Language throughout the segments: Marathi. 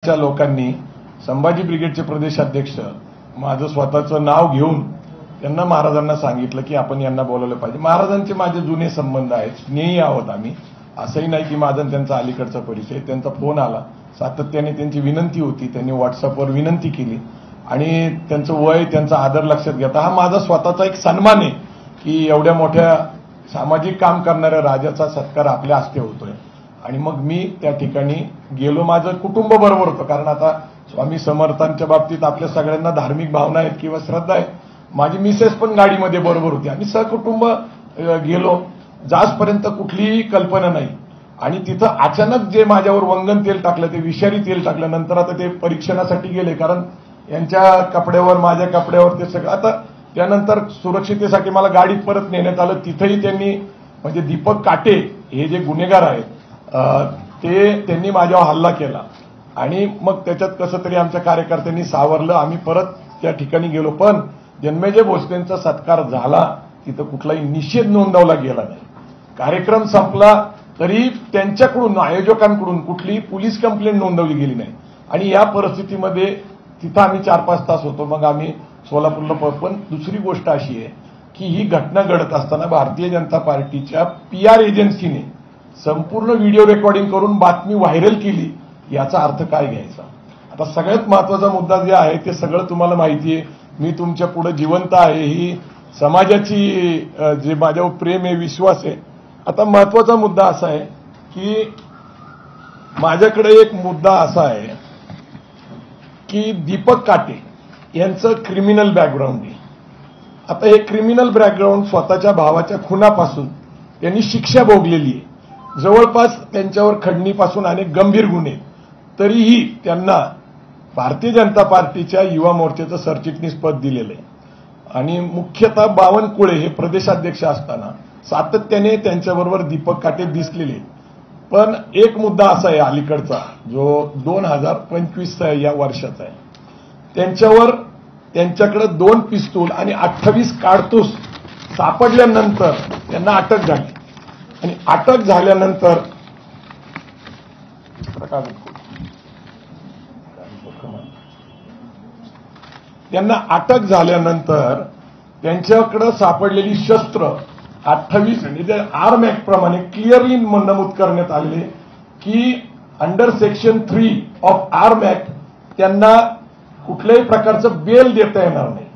च्या लोकांनी संभाजी ब्रिगेडचे प्रदेशाध्यक्ष माझं स्वतःचं नाव घेऊन त्यांना महाराजांना सांगितलं की आपण यांना बोलावलं पाहिजे। महाराजांचे माझे जुने संबंध आहेत, स्नेही आहोत आम्ही, असंही नाही की माझा त्यांचा अलीकडचा परिचय। त्यांचा फोन आला, सातत्याने त्यांची विनंती होती, त्यांनी व्हॉट्सअपवर विनंती केली आणि त्यांचं वय त्यांचा आदर लक्षात घेता हा माझा स्वतःचा एक सन्मान आहे की एवढ्या मोठ्या सामाजिक काम करणाऱ्या राजाचा सत्कार आपल्या हस्ते होतोय। आणि मग मी त्या ठिकाणी गेलो, माझं कुटुंब बरोबर होतं, कारण आता स्वामी समर्थांच्या बाबतीत आपल्या सगळ्यांना धार्मिक भावना आहेत किंवा श्रद्धा आहे। माझी मिसेस पण गाडीमध्ये बरोबर होती, आम्ही सहकुटुंब गेलो। जासपर्यंत कुठलीही कल्पना नाही आणि तिथं अचानक जे माझ्यावर वंगन तेल टाकलं ते विषारी तेल टाकलं। नंतर आता ते परीक्षणासाठी गेले, कारण यांच्या कपड्यावर माझ्या कपड्यावर ते सगळं, आता त्यानंतर सुरक्षितेसाठी मला गाडीत परत नेण्यात आलं। तिथेही त्यांनी म्हणजे दीपक काटे हे जे गुन्हेगार आहेत त्यांनी माझ्यावर हल्ला केला आणि मग त्याच्यात कसं तरी आमच्या कार्यकर्त्यांनी सावरलं, आम्ही परत त्या ठिकाणी गेलो। पण जन्मेजय भोसलेंचा सत्कार झाला, तिथं कुठलाही निषेध नोंदवला गेला नाही। कार्यक्रम संपला तरी त्यांच्याकडून आयोजकांकडून कुठलीही पोलीस कंप्लेंट नोंदवली गेली नाही आणि या परिस्थितीमध्ये तिथं आम्ही 4-5 तास होतो। मग आम्ही सोलापूरला पण दुसरी गोष्ट अशी आहे की ही घटना घडत असताना भारतीय जनता पार्टीच्या PR एजन्सीने संपूर्ण व्हिडिओ रेकॉर्डिंग करून बातमी व्हायरल केली, याचा अर्थ काय घ्यायचा। आता सगळ्यात महत्वाचा मुद्दा जे आहे ते सगळं तुम्हाला माहिती आहे, मी तुमच्या पुढे जिवंत आहे, ही समाजाची जे माझ्यावर प्रेम आहे, विश्वास आहे। आता महत्वाचा मुद्दा असा आहे की माझ्याकडे एक मुद्दा असा आहे की दीपक काटे यांचं क्रिमिनल बॅकग्राऊंड आहे। आता हे क्रिमिनल बॅकग्राऊंड स्वतःच्या भावाच्या खुनापासून त्यांनी शिक्षा भोगलेली आहे, जवळपास त्यांच्यावर खंडणीपासून अनेक गंभीर गुन्हे, तरीही त्यांना भारतीय जनता पार्टीच्या युवा मोर्चाचं सरचिटणीस पद दिलेलं आहे आणि मुख्यतः बावनकुळे हे प्रदेशाध्यक्ष असताना सातत्याने त्यांच्याबरोबर दीपक काटे दिसलेले। पण एक मुद्दा असा आहे अलीकडचा जो 2025 या वर्षाचा आहे, त्यांच्याकडे 2 पिस्तूल आणि 28 काडतूस सापडल्यानंतर त्यांना अटक झाली आणि अटक झाल्यानंतर त्यांच्याकडे सापडलेली शस्त्र 28 म्हणजे आर्म ऍक्ट प्रमाणे क्लिअरली नमूद करण्यात आले की under section 3 of arm act त्यांना कुठल्याही प्रकारचं बेल देता येणार नाही।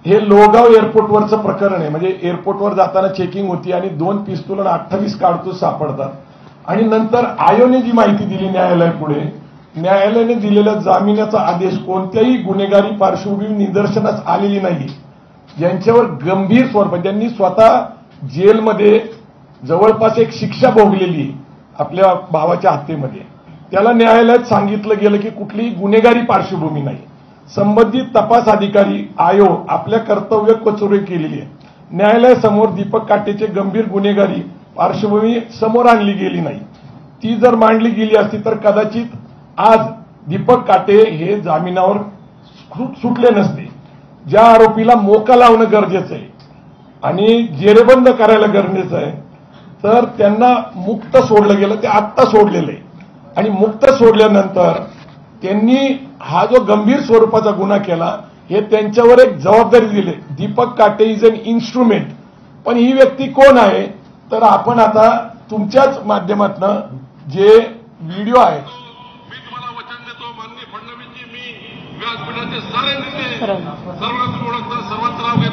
हे लोहगाव एअरपोर्टवरचं प्रकरण आहे, म्हणजे एअरपोर्टवर जाताना चेकिंग होती आणि 2 पिस्तूल आणि 28 काडतूस सापडतात आणि नंतर आयोने जी माहिती दिली न्यायालयापुढे, न्यायालयाने दिलेल्या जामिनाचा आदेश कोणत्याही गुन्हेगारी पार्श्वभूमी निदर्शनास आलेली नाही, ज्यांच्यावर गंभीर स्वरूपात ज्यांनी स्वतः जेलमध्ये जवळपास एक शिक्षा भोगलेली आपल्या भावाच्या हत्येमध्ये, त्याला न्यायालयात सांगितलं गेलं की कुठलीही गुन्हेगारी पार्श्वभूमी नाही। संबंधित तपास अधिकारी आयोग आपल्या कर्तव्य कचोरी केलेली आहे। न्यायालयासमोर दीपक काटेचे गंभीर गुन्हेगारी पार्श्वभूमी समोर आणली गेली नाही। ती जर मांडली गेली असती तर कदाचित आज दीपक काटे हे जामिनावर सुटले नसते। ज्या आरोपीला मोका लावणं गरजेचं आहे आणि जेरेबंद करायला गरजेचं आहे, तर त्यांना मुक्त सोडलं गेलं, ते आत्ता सोडलेलं आहे आणि मुक्त सोडल्यानंतर त्यांनी हा जो गंभीर स्वरूपाचा गुन्हा केला हे त्यांच्यावर एक जबाबदारी दिली। दीपक काटे इज एन इन्स्ट्रुमेंट, पण ही व्यक्ती कोण आहे तर आपण आता तुमच्याच माध्यमातून जे व्हिडिओ आहे, मी तुम्हाला वचन देतो माननीय फडणवीसजी, मी व्यासपीठाचे सारे नेते सर्वांना ओळखता, सर्वांचं नाव घेतो।